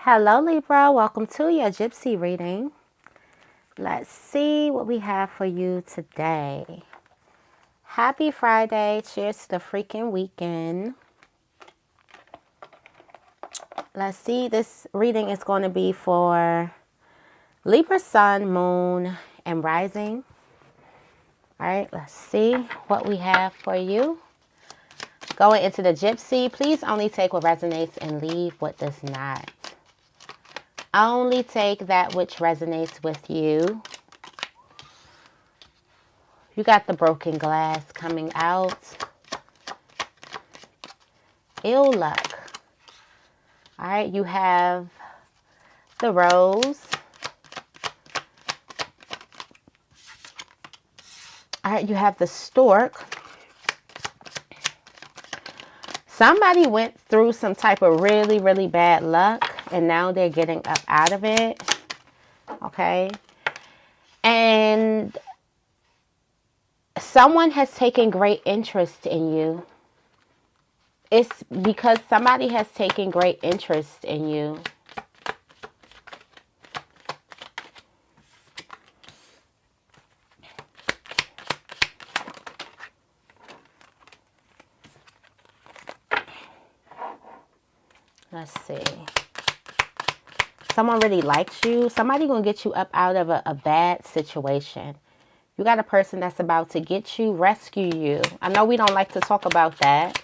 Hello Libra, welcome to your Gypsy reading. Let's see what we have for you today. Happy Friday, cheers to the freaking weekend. Let's see, this reading is going to be for Libra Sun, Moon, and Rising. All right, let's see what we have for you. Going into the Gypsy, please only take what resonates and leave what does not. Only take that which resonates with you. You got the broken glass coming out. Ill luck. All right, you have the rose. All right, you have the stork. Somebody went through some type of really, really bad luck, and now they're getting up out of it. Okay. And someone has taken great interest in you. It's because somebody has taken great interest in you. Let's see. Someone really likes you. Somebody gonna get you up out of a bad situation. You got a person that's about to get you, rescue you. I know we don't like to talk about that.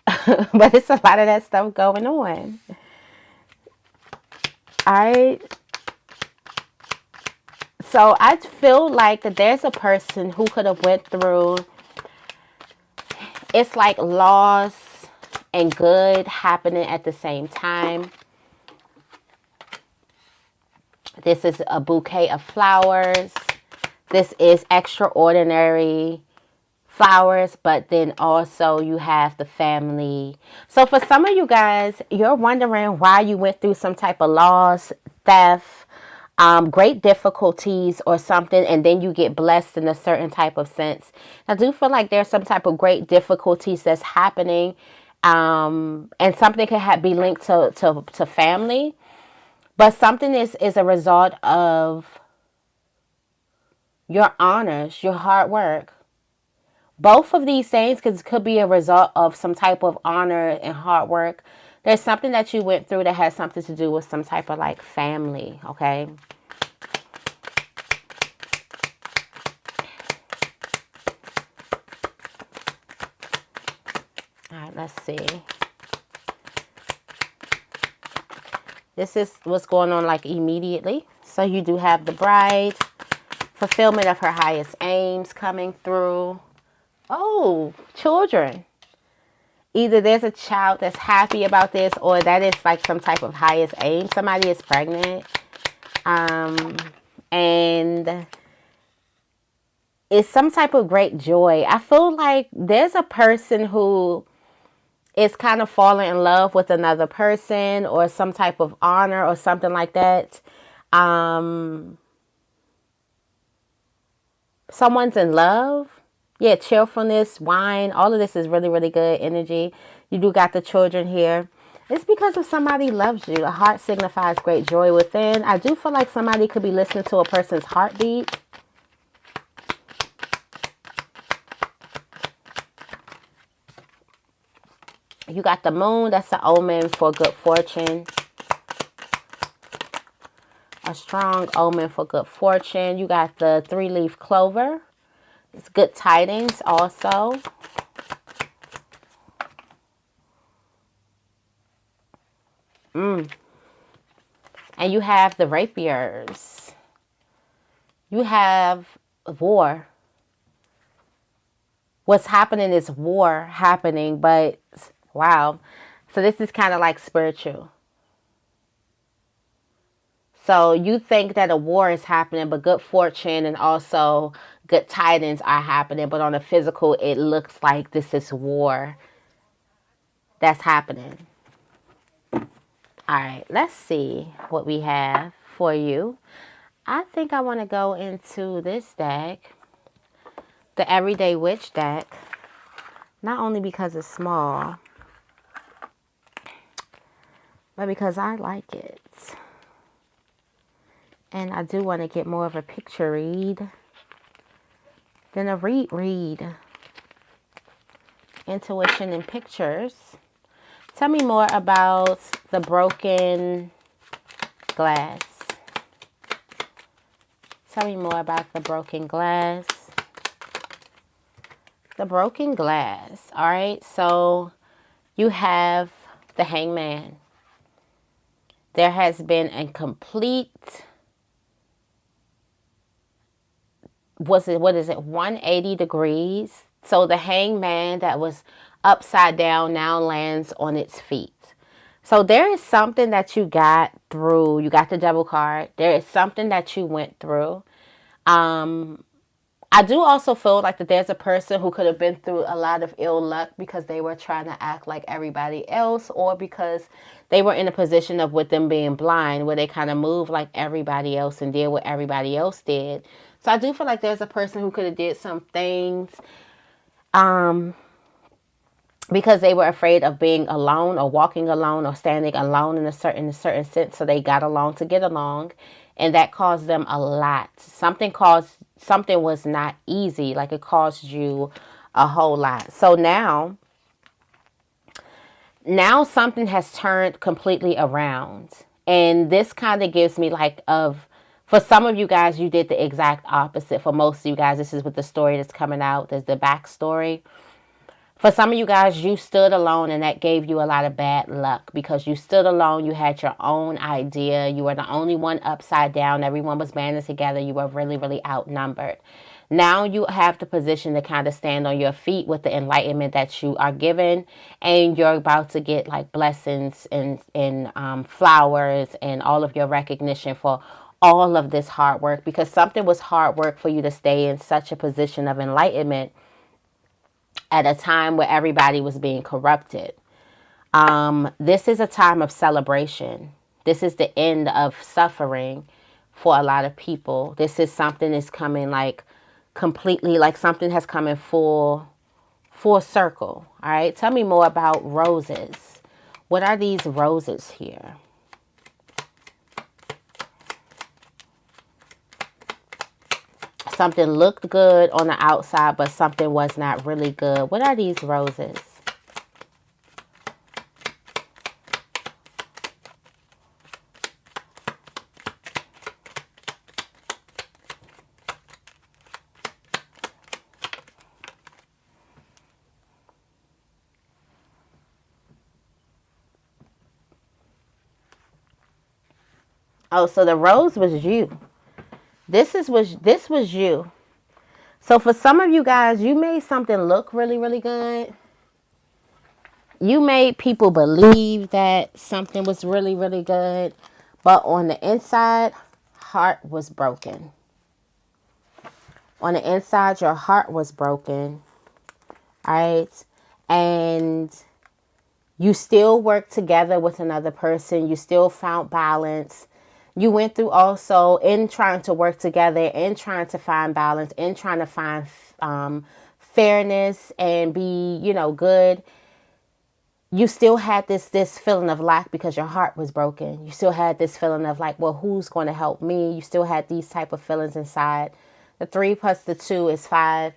But it's a lot of that stuff going on. Alright. So I feel like that there's a person who could have went through, it's like loss and good happening at the same time. This is a bouquet of flowers. This is extraordinary flowers, but then also you have the family. So for some of you guys, you're wondering why you went through some type of loss, theft, great difficulties or something, and then you get blessed in a certain type of sense. I do feel like there's some type of great difficulties that's happening, and something could be linked to family, but something is a result of your honors, your hard work. Both of these things could be a result of some type of honor and hard work. There's something that you went through that has something to do with some type of like family, okay? All right, let's see. This is what's going on like immediately. So you do have the bride, fulfillment of her highest aims coming through. Oh, children. Either there's a child that's happy about this, or that is like some type of highest aim. Somebody is pregnant. And it's some type of great joy. I feel like there's a person who is kind of falling in love with another person, or some type of honor or something like that. Someone's in love. Yeah, cheerfulness, wine, all of this is really, really good energy. You do got the children here. It's because of somebody loves you. A heart signifies great joy within. I do feel like somebody could be listening to a person's heartbeat. You got the moon. That's an omen for good fortune. A strong omen for good fortune. You got the 3-leaf clover. It's good tidings also. And you have the rapiers. You have war. What's happening is war happening, but wow. So this is kind of like spiritual. So you think that a war is happening, but good fortune and also good tidings are happening. But on the physical, it looks like this is war that's happening. All right, let's see what we have for you. I think I want to go into this deck, the Everyday Witch deck, not only because it's small, but because I like it. And I do want to get more of a picture read than a read. Intuition and pictures. Tell me more about the broken glass. Tell me more about the broken glass. The broken glass. All right. So you have the Hangman. There has been a complete, what is it, 180 degrees. So the Hangman that was upside down now lands on its feet. So there is something that you got through. You got the Devil card. There is something that you went through. I do also feel like that there's a person who could have been through a lot of ill luck because they were trying to act like everybody else, or because they were in a position of, with them being blind, where they kind of move like everybody else and did what everybody else did. So I do feel like there's a person who could have did some things because they were afraid of being alone or walking alone or standing alone in a certain sense. So they got along to get along, and that caused them a lot. Something was not easy. Like, it caused you a whole lot. So now something has turned completely around. And this kind of gives me for some of you guys, you did the exact opposite. For most of you guys, this is what the story that's coming out. There's the backstory. For some of you guys, you stood alone, and that gave you a lot of bad luck because you stood alone. You had your own idea. You were the only one upside down. Everyone was banded together. You were really, really outnumbered. Now you have the position to kind of stand on your feet with the enlightenment that you are given, and you're about to get like blessings and flowers and all of your recognition for all of this hard work, because something was hard work for you to stay in such a position of enlightenment at a time where everybody was being corrupted. This is a time of celebration. This is the end of suffering for a lot of people. This is something that's coming like completely, like something has come in full circle. All right. Tell me more about roses. What are these roses here? Something looked good on the outside, but something was not really good. What are these roses? Oh, so the rose was you. This was you. So for some of you guys, you made something look really, really good. You made people believe that something was really, really good. But on the inside, heart was broken. On the inside, your heart was broken. Right? And you still worked together with another person. You still found balance. You went through also in trying to work together, in trying to find balance, in trying to find fairness and be, good. You still had this feeling of lack because your heart was broken. You still had this feeling of like, well, who's going to help me? You still had these type of feelings inside. The 3 plus the 2 is 5.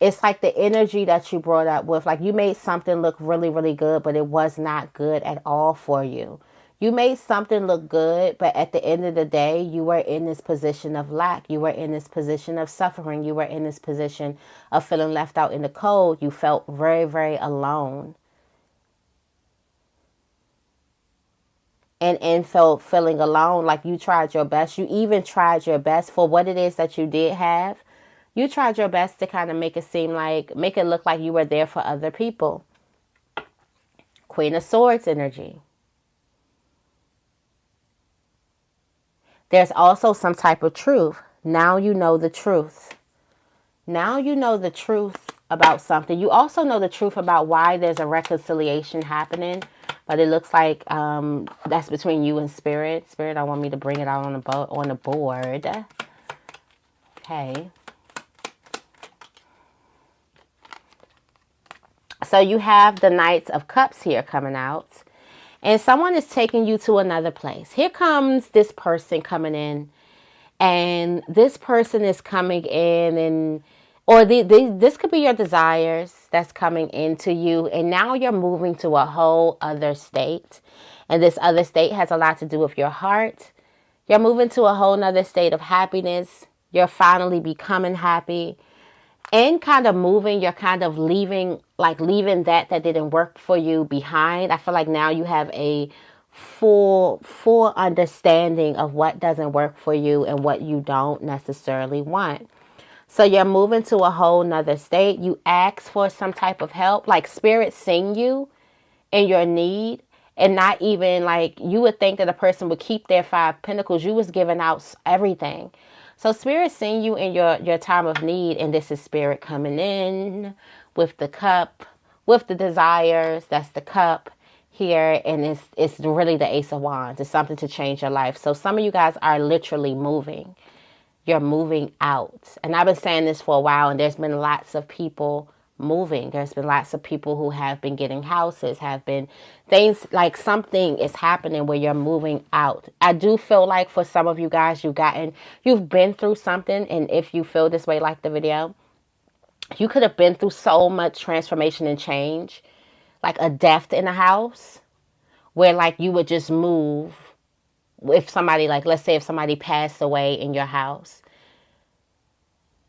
It's like the energy that you brought up with, like you made something look really, really good, but it was not good at all for you. You made something look good, but at the end of the day, you were in this position of lack. You were in this position of suffering. You were in this position of feeling left out in the cold. You felt very, very alone. And felt feeling alone, like you tried your best. You even tried your best for what it is that you did have. You tried your best to kind of make it look like you were there for other people. Queen of Swords energy. There's also some type of truth. Now you know the truth. Now you know the truth about something. You also know the truth about why there's a reconciliation happening. But it looks like that's between you and Spirit. Spirit, I want me to bring it out on the board. Okay. So you have the Knights of Cups here coming out. And someone is taking you to another place. Here comes this person coming in. And this person is coming in and or this could be your desires that's coming into you. And now you're moving to a whole other state. And this other state has a lot to do with your heart. You're moving to a whole nother state of happiness. You're finally becoming happy. And kind of moving, you're kind of leaving that didn't work for you behind. I feel like now you have a full understanding of what doesn't work for you and what you don't necessarily want. So you're moving to a whole nother state. You ask for some type of help, like spirit sing you in your need. And not even like you would think that a person would keep their 5 pentacles. You was giving out everything. So spirit seen you in your time of need. And this is spirit coming in with the cup, with the desires. That's the cup here. And it's really the Ace of Wands. It's something to change your life. So some of you guys are literally moving. You're moving out. And I've been saying this for a while. And there's been lots of people moving. There's been lots of people who have been getting houses, have been things like something is happening where you're moving out. I do feel like for some of you guys, you've been through something. And if you feel this way, like the video, you could have been through so much transformation and change, like a death in a house where like you would just move. If somebody, like, let's say if somebody passed away in your house,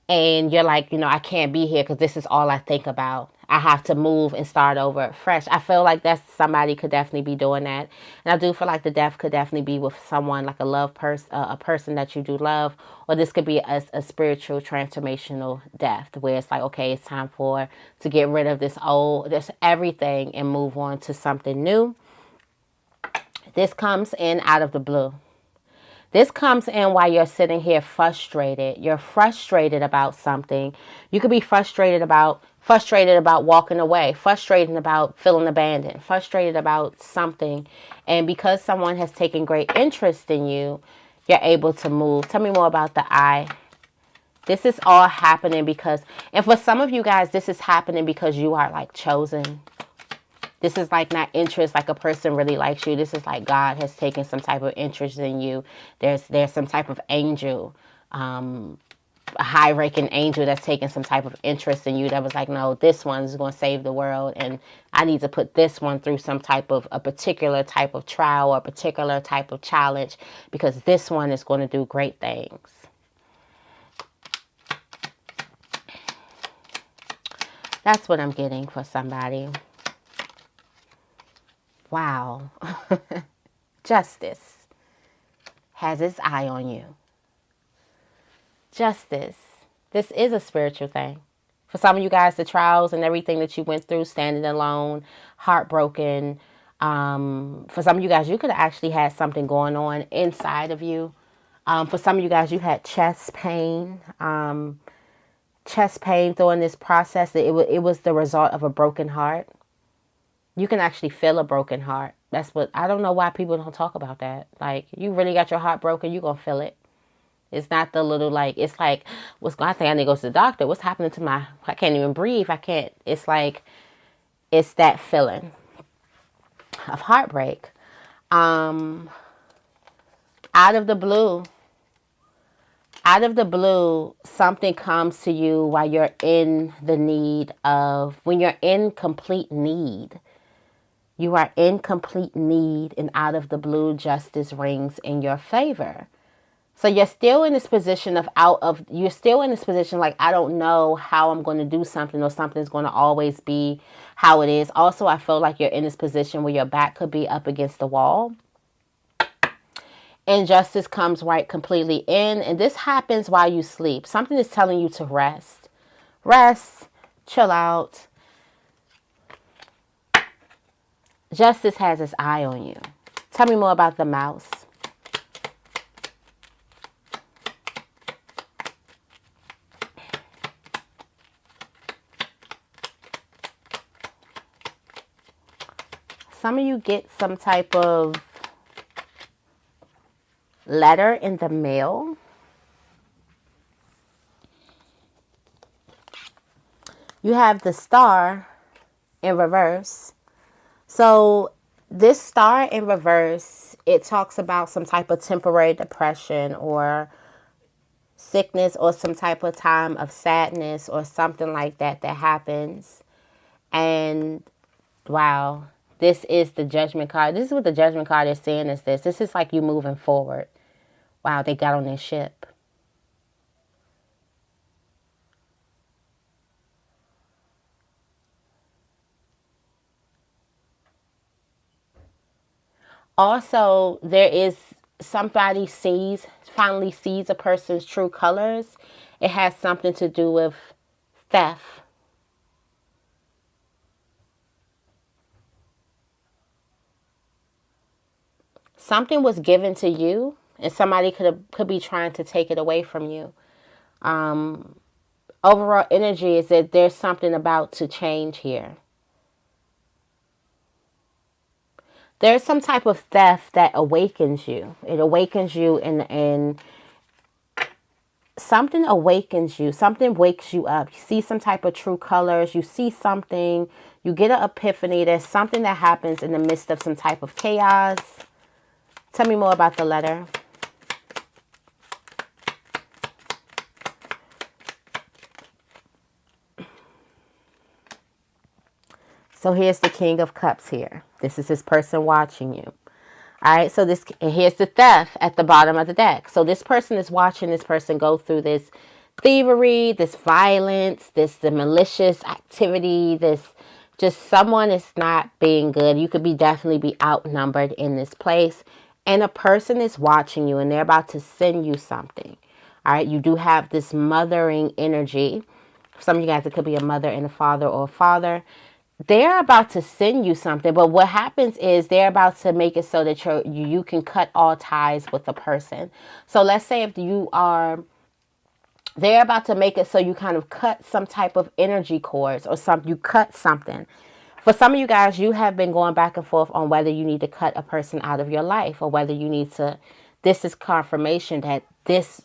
and you're like, I can't be here because this is all I think about. I have to move and start over fresh. I feel like somebody could definitely be doing that. And I do feel like the death could definitely be with someone like a person that you do love. Or this could be a spiritual transformational death where it's like, okay, it's time to get rid of this everything and move on to something new. This comes in out of the blue. This comes in while you're sitting here frustrated. You're frustrated about something. You could be frustrated about walking away, frustrated about feeling abandoned, frustrated about something. And because someone has taken great interest in you, you're able to move. Tell me more about the eye. This is all happening because, and for some of you guys, this is happening because you are like chosen. This is like not interest, like a person really likes you. This is like God has taken some type of interest in you. There's some type of angel, a high-ranking angel that's taken some type of interest in you that was like, no, this one's going to save the world. And I need to put this one through some type of, a particular type of trial or a particular type of challenge because this one is going to do great things. That's what I'm getting for somebody. Wow. Justice has its eye on you. Justice. This is a spiritual thing. For some of you guys, the trials and everything that you went through, standing alone, heartbroken. For some of you guys, you could have actually had something going on inside of you. For some of you guys, you had chest pain. Chest pain during this process. It was the result of a broken heart. You can actually feel a broken heart. That's what, I don't know why people don't talk about that. Like, you really got your heart broken, you're going to feel it. It's not the little, like, it's like, I think I need to go to the doctor. What's happening to I can't even breathe. It's like, it's that feeling of heartbreak. Out of the blue, something comes to you while you're in the need of, when you're in complete need. You are in complete need, and out of the blue, justice rings in your favor. So you're still in this position like, I don't know how I'm going to do something, or something's going to always be how it is. Also, I feel like you're in this position where your back could be up against the wall. And justice comes right completely in. And this happens while you sleep. Something is telling you to rest. Rest, chill out. Justice has its eye on you. Tell me more about the mouse. Some of you get some type of letter in the mail. You have the star in reverse. So This star in reverse, it talks about some type of temporary depression or sickness or some type of time of sadness or something like that that happens. And wow, this is the Judgment card. This is what the Judgment card is saying is this. This is like you moving forward. Wow, they got on their ship. Also, there is somebody finally sees a person's true colors. It has something to do with theft. Something was given to you and somebody could be trying to take it away from you. Overall energy is that there's something about to change here. There's some type of theft that awakens you. It awakens you and something awakens you. Something wakes you up. You see some type of true colors. You see something. You get an epiphany. There's something that happens in the midst of some type of chaos. Tell me more about the letter. So here's the King of Cups here. This is this person watching you. All right, so here's the theft at the bottom of the deck. So this person is watching this person go through this thievery, this violence, the malicious activity, this just someone is not being good. You could definitely be outnumbered in this place. And a person is watching you and they're about to send you something. All right, you do have this mothering energy. For some of you guys, it could be a mother and a father or a father. They're about to send you something, but what happens is they're about to make it so that you can cut all ties with a person. So let's say if they're about to make it so you kind of cut some type of energy cords or you cut something. For some of you guys, you have been going back and forth on whether you need to cut a person out of your life or whether you need to. This is confirmation that this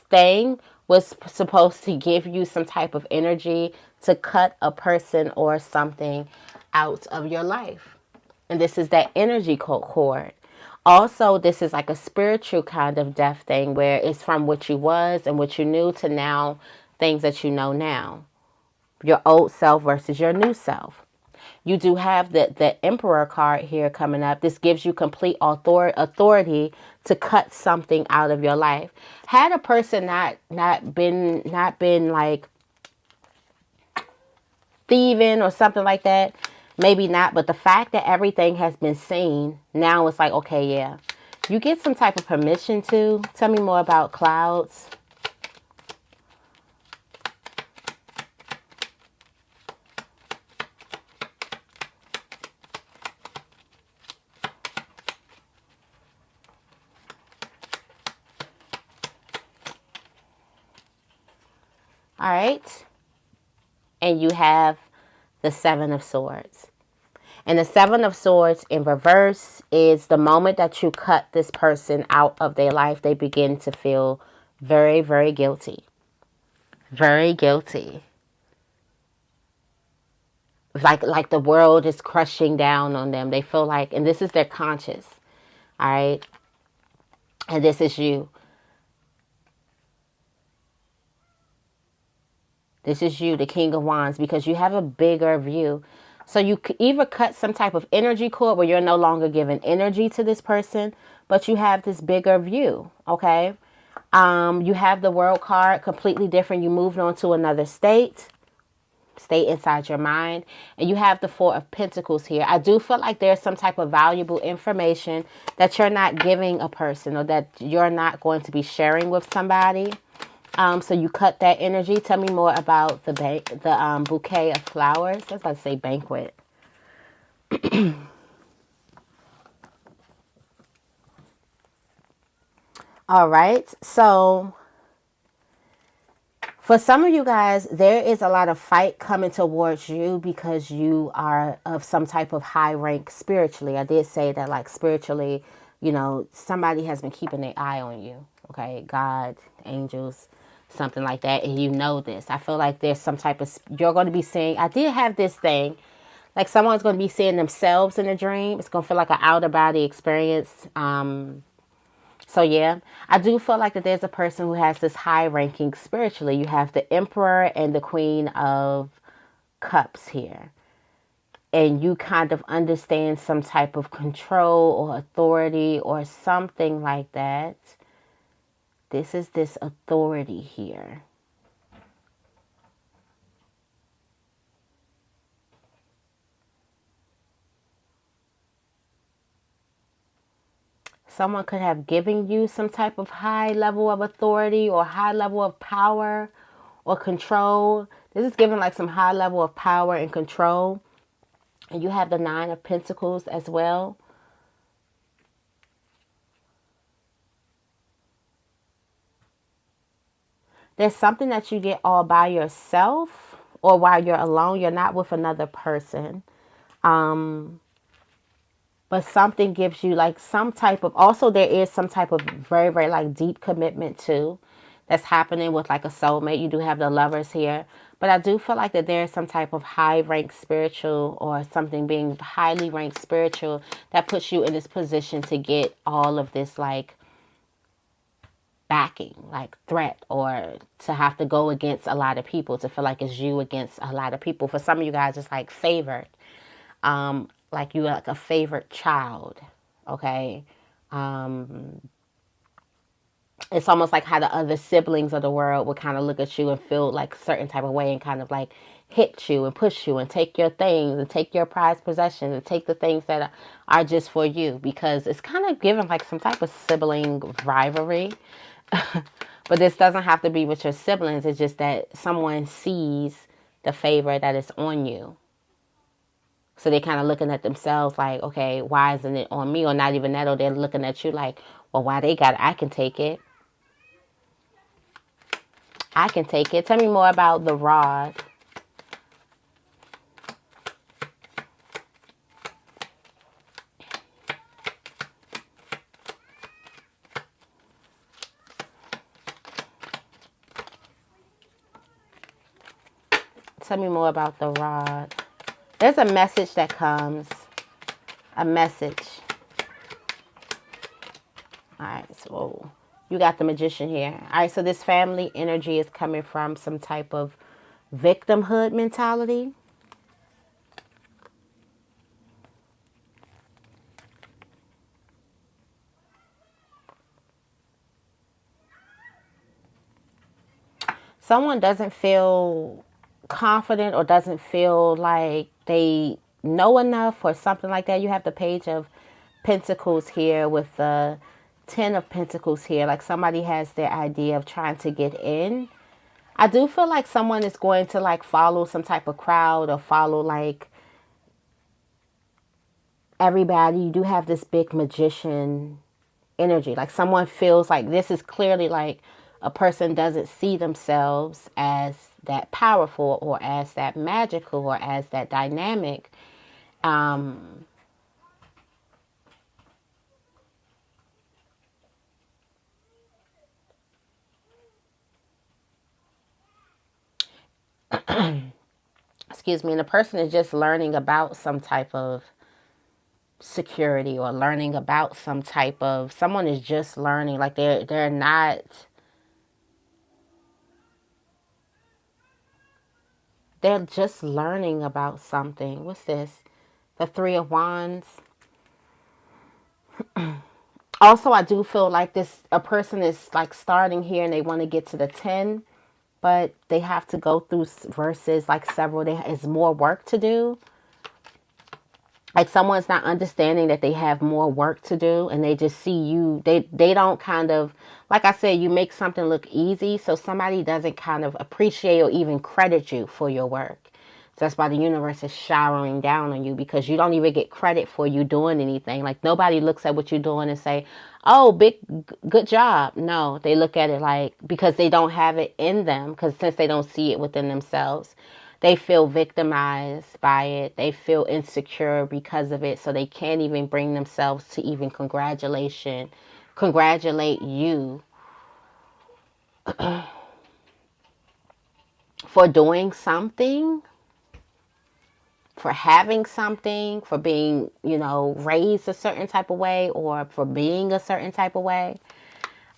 thing was supposed to give you some type of energy to cut a person or something out of your life. And this is that energy cord. Also, this is like a spiritual kind of death thing where it's from what you was and what you knew to now things that you know now. Your old self versus your new self. You do have the Emperor card here coming up. This gives you complete authority to cut something out of your life. Had a person not been like thieving or something like that, maybe not. But the fact that everything has been seen, now it's like, okay, yeah. You get some type of permission to. Tell me more about clouds. All right. And you have the Seven of Swords. And the Seven of Swords in reverse is the moment that you cut this person out of their life, they begin to feel very, very guilty. Very guilty. Like the world is crushing down on them. They feel like, and this is their conscious. All right. And this is you. This is you, the King of Wands, because you have a bigger view. So you could either cut some type of energy cord where you're no longer giving energy to this person, but you have this bigger view, okay? You have the World card, completely different. You moved on to another state. Stay inside your mind. And you have the Four of Pentacles here. I do feel like there's some type of valuable information that you're not giving a person or that you're not going to be sharing with somebody. So you cut that energy. Tell me more about the bouquet of flowers. I was about to say banquet. All right. So for some of you guys, there is a lot of fight coming towards you because you are of some type of high rank spiritually. I did say that, like, spiritually, you know, somebody has been keeping their eye on you. Okay. God, angels, something like that. And you know this. I feel like there's some type of, you're going to be seeing, I did have this thing. Like someone's going to be seeing themselves in a dream. It's going to feel like an out of body experience. So yeah, I do feel like that there's a person who has this high ranking spiritually. You have the Emperor and the Queen of Cups here. And you kind of understand some type of control or authority or something like that. This is this authority here. Someone could have given you some type of high level of authority or high level of power or control. This is giving like some high level of power and control. And you have the Nine of Pentacles as well. There's something that you get all by yourself or while you're alone. You're not with another person. But something gives you like some type of, also there is some type of very, very like deep commitment too that's happening with like a soulmate. You do have the Lovers here. But I do feel like that there is some type of high ranked spiritual or something being highly ranked spiritual that puts you in this position to get all of this like backing, like threat, or to have to go against a lot of people, to feel like it's you against a lot of people. For some of you guys, it's like favored. Like you're like a favorite child, okay? It's almost like how the other siblings of the world would kind of look at you and feel like a certain type of way and kind of like hit you and push you and take your things and take your prized possessions and take the things that are just for you, because it's kind of giving like some type of sibling rivalry. But this doesn't have to be with your siblings. It's just that someone sees the favor that is on you. So they're kind of looking at themselves like, okay, why isn't it on me? Or not even that, or they're looking at you like, well, why they got it? I can take it. I can take it. Tell me more about the rod. Tell me more about the rod. There's a message that comes. A message. All right, so you got the Magician here. All right, so this family energy is coming from some type of victimhood mentality. Someone doesn't feel confident or doesn't feel like they know enough or something like that. You have the Page of Pentacles here with the Ten of Pentacles here. Like somebody has their idea of trying to get in. I do feel like someone is going to like follow some type of crowd or follow like everybody. You do have this big magician energy. Like someone feels like this is clearly like a person doesn't see themselves as that powerful or as that magical or as that dynamic. Excuse me. And the person is just learning about some type of security or learning about some type of, someone is just learning, like they're not, they're just learning about something. What's this? The Three of Wands. Also, I do feel like this, a person is like starting here and they want to get to the 10, but they have to go through verses like several. There is more work to do. Like someone's not understanding that they have more work to do, and they just see you. They don't kind of, like I said, you make something look easy, so somebody doesn't kind of appreciate or even credit you for your work. So that's why the universe is showering down on you, because you don't even get credit for you doing anything. Like nobody looks at what you're doing and say, oh, good job. No, they look at it like, because they don't have it in them, because since they don't see it within themselves, they feel victimized by it. They feel insecure because of it. So they can't even bring themselves to even congratulate you for doing something. for having something, for being, you know, raised a certain type of way, or for being a certain type of way.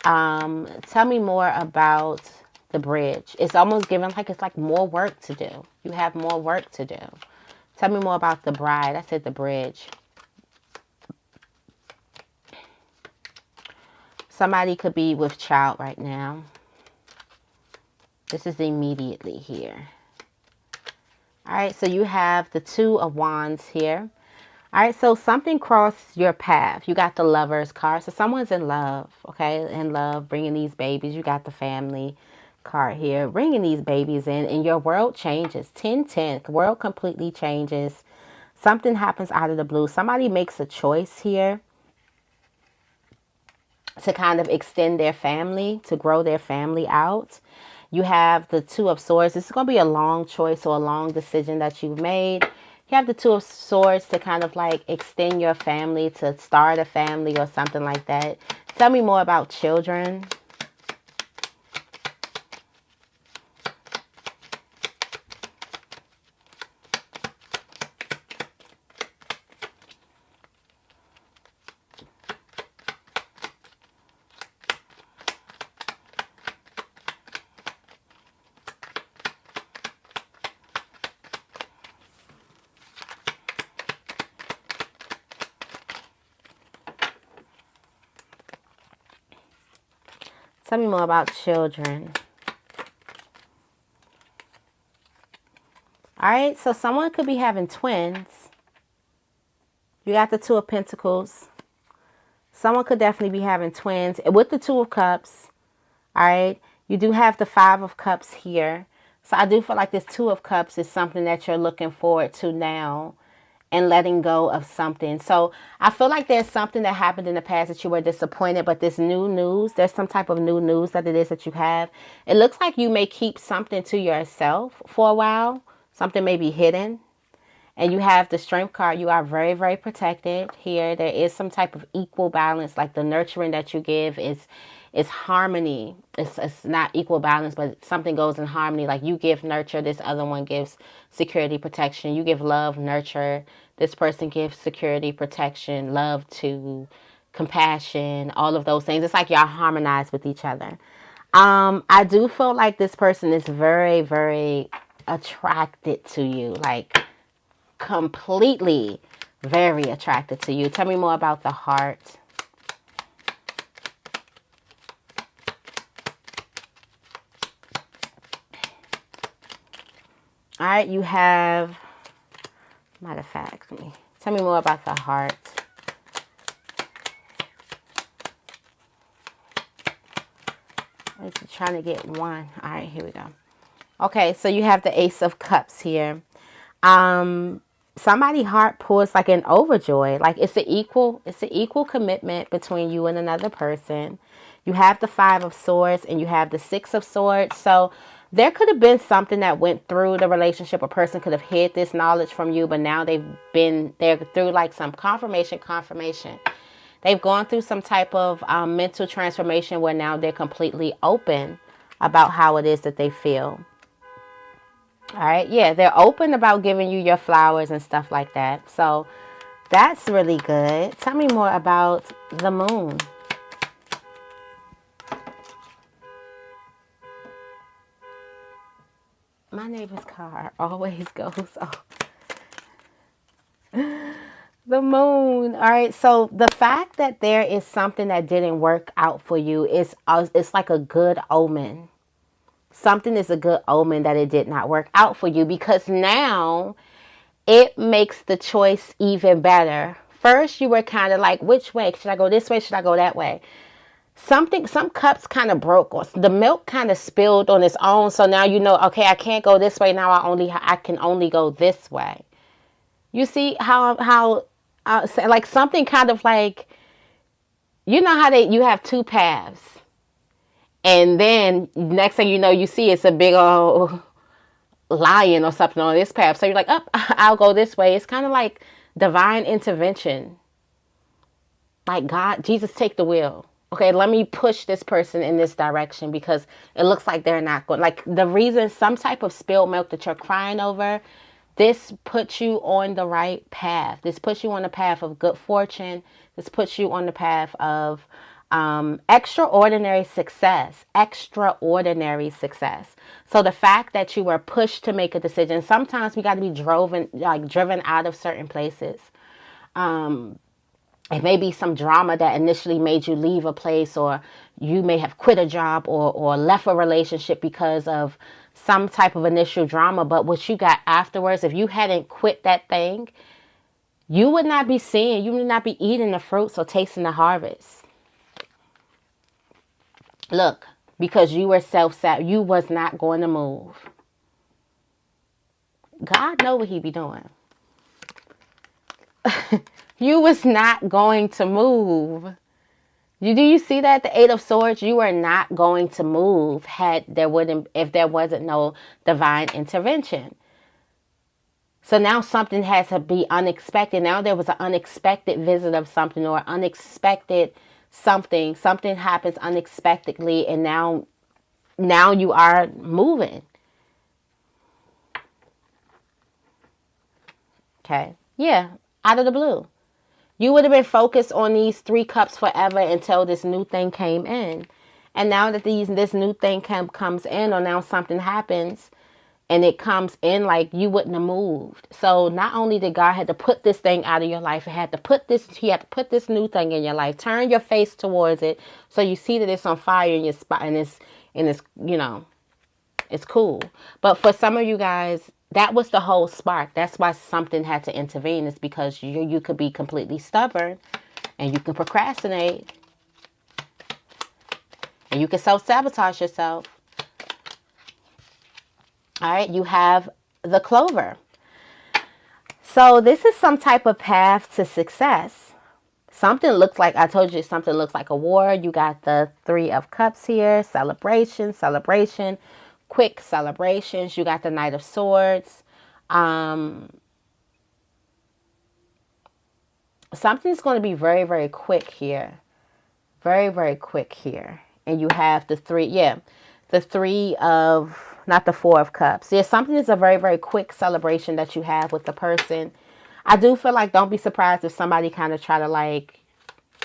Tell me more about the bridge. It's almost given like it's like more work to do. You have more work to do. Tell me more about the bride. I said the bridge. Somebody could be with child right now. This is immediately here. All right, so you have the Two of Wands here. All right, so something crossed your path. You got the Lover's card. So someone's in love, okay? In love, bringing these babies. You got the Family card here, bringing these babies in, and your world changes. 10-10, the world completely changes. Something happens out of the blue. Somebody makes a choice here to kind of extend their family, to grow their family out. You have the Two of Swords. This is going to be a long choice or a long decision that you've made. You have the Two of Swords to kind of like extend your family, to start a family or something like that. Tell me more about children. Tell me more about children. All right, so someone could be having twins. You got the Two of Pentacles. Someone could definitely be having twins. With the Two of Cups, all right, you do have the Five of Cups here. So I do feel like this Two of Cups is something that you're looking forward to now, and letting go of something. So I feel like there's something that happened in the past that you were disappointed, but this new news, there's some type of new news that it is that you have. It looks like you may keep something to yourself for a while. Something may be hidden. And you have the Strength card. You are very, very protected here. There is some type of equal balance, like the nurturing that you give is harmony. It's not equal balance, but something goes in harmony. Like you give nurture, this other one gives security, protection. You give love, nurture. This person gives security, protection, love to compassion, all of those things. It's like y'all harmonize with each other. I do feel like this person is very, very attracted to you, like completely very attracted to you. Tell me more about the heart. All right, you have, matter of fact, tell me more about the heart. I'm just trying to get one. All right, here we go. Okay, so you have the Ace of Cups here. Somebody's heart pulls like an overjoy. Like it's an equal commitment between you and another person. You have the Five of Swords and you have the Six of Swords. So there could have been something that went through the relationship. A person could have hid this knowledge from you, but now they're through like some confirmation. They've gone through some type of mental transformation where now they're completely open about how it is that they feel. All right. Yeah, they're open about giving you your flowers and stuff like that. So that's really good. Tell me more about the moon. My neighbor's car always goes off. The moon. All right. So the fact that there is something that didn't work out for you is it's like a good omen. Something is a good omen that it did not work out for you, because now it makes the choice even better. First, you were kind of like, which way? Should I go this way? Should I go that way? Some cups kind of broke, or the milk kind of spilled on its own. So now you know, okay, I can't go this way. Now I can only go this way. You see how like something kind of like, you know how you have two paths, and then next thing you know, you see it's a big old lion or something on this path. So you're like, I'll go this way. It's kind of like divine intervention. Like God, Jesus, take the wheel. Okay, let me push this person in this direction because it looks like they're not going. Like the reason, some type of spilled milk that you're crying over, This puts you on the right path. This puts you on the path of good fortune. This puts you on the path of extraordinary success. Extraordinary success. So the fact that you were pushed to make a decision, sometimes we got to be driven out of certain places. It may be some drama that initially made you leave a place, or you may have quit a job or left a relationship because of some type of initial drama. But what you got afterwards, if you hadn't quit that thing, you would not be eating the fruits or tasting the harvest. Look, because you were self-sabotage, you was not going to move. God know what he be doing. You was not going to move. Do you see that? The Eight of Swords, you are not going to move if there wasn't no divine intervention. So now something has to be unexpected. Now there was an unexpected visit of something, or unexpected something. Something happens unexpectedly, and now you are moving. Okay. Yeah. Out of the blue. You would have been focused on these 3 cups forever until this new thing came in. And now that this new thing comes in, or now something happens and it comes in, like, you wouldn't have moved. So not only did God had to put this thing out of your life, he had to put this new thing in your life. Turn your face towards it so you see that it's on fire in your spot, and it's it's cool. But for some of you guys, that was the whole spark. That's why something had to intervene. It's because you could be completely stubborn, and you can procrastinate, and you can self-sabotage yourself. All right, you have the Clover. So this is some type of path to success. Something looks like, I told you, something looks like a war. You got the 3 of Cups here. Celebration. Quick celebrations. You got the Knight of Swords. Something's going to be very, very quick here. Very, very quick here. And you have the 3 of, not the 4 of Cups. Yeah, something is a very, very quick celebration that you have with the person. I do feel like, don't be surprised if somebody kind of try to, like,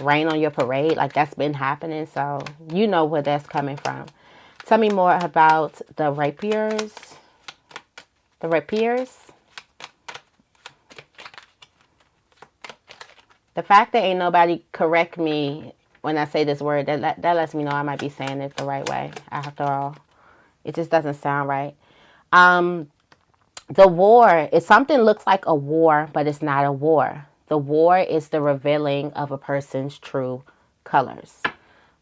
rain on your parade. Like, that's been happening. So you know where that's coming from. Tell me more about the rapiers. The rapiers. The fact that ain't nobody correct me when I say this word, that lets me know I might be saying it the right way. After all, it just doesn't sound right. The war, something looks like a war, but it's not a war. The war is the revealing of a person's true colors.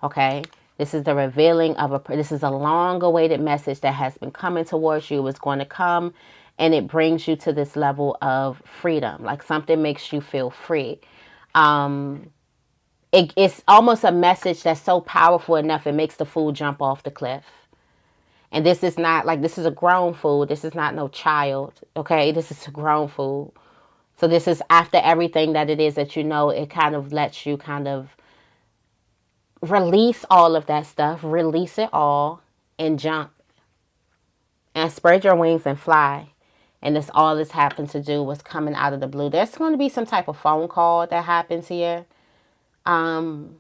Okay? This is the revealing of this is a long-awaited message that has been coming towards you. It's going to come, and it brings you to this level of freedom. Like, something makes you feel free. It's almost a message that's so powerful enough, it makes the fool jump off the cliff. And this is not, like, this is a grown fool. This is not no child, okay? This is a grown fool. So this is after everything that it is that you know, it kind of lets you kind of release all of that stuff, release it all, and jump. And spread your wings and fly. And this all this happened to do was coming out of the blue. There's going to be some type of phone call that happens here. And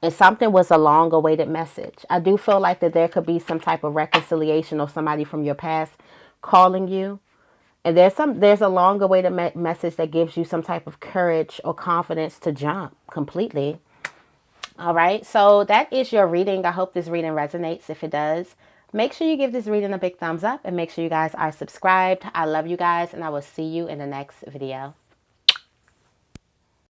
something was a long-awaited message. I do feel like that there could be some type of reconciliation, or somebody from your past calling you. And there's a long-awaited message that gives you some type of courage or confidence to jump completely. All right, so that is your reading. I hope this reading resonates. If it does, make sure you give this reading a big thumbs up, and make sure you guys are subscribed. I love you guys, and I will see you in the next video.